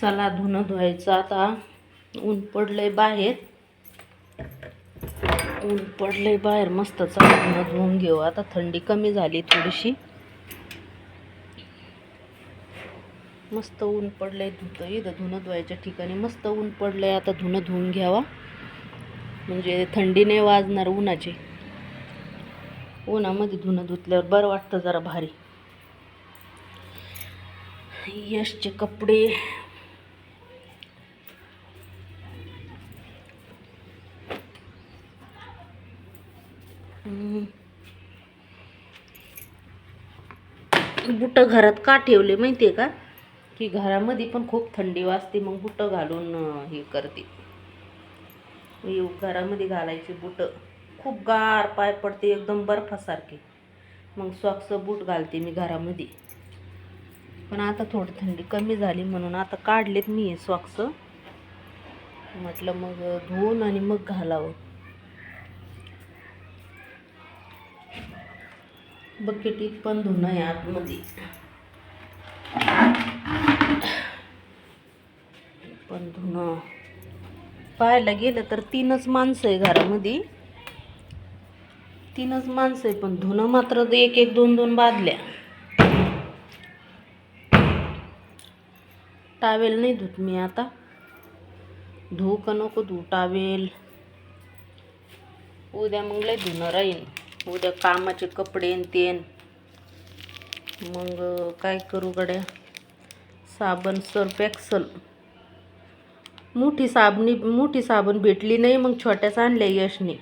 चला धुणं धुवायचं आता. ऊन पडलंय बाहेर, मस्त. चला धुणं धुवून घेऊ आता. थंडी कमी झाली थोडीशी. मस्त ऊन पडलंय. इथं धुणं धुवायच्या ठिकाणी मस्त ऊन पडलंय. आता धुणं धुवून घ्यावा म्हणजे थंडी नाही वाजणार उन्हाची. उन्हामध्ये धुणं धुतल्यावर बरं वाटतं जरा भारी. यशचे कपडे बुट घरात का ठेवले माहितीये का? की घरामध्ये पण खूप थंडी वाजते, मग बुट घालून हे करते. घरामध्ये घालायचे बुट. खूप गार पाय पडते एकदम बर्फासारखे. मग सॉक्स बूट घालते मी घरामध्ये. पण आता थोडी थंडी कमी झाली म्हणून आता काढलेत मी हे सॉक्स. म्हटलं मग धुवून आणि मग घालावं. बकेटीत पण धुणं आहे आतमध्ये. पण धुणं पाहायला गेलं तर 3च माणसं आहे घरामध्ये. 3च माणसं आहे, पण धुणं मात्र 1-1, 2-2 बादल्या. टावेल नाही धुत मी आता. धुवू का नको धुवू टावेल? उद्या मग लय धुणं राहीन. उद्या कामाचे कपडे तेन. मग काय करू गड्या? साबण सर्फ एक्सल. मोठी साबण भेटली नाही, मग छोट्याच आणल्या यशने.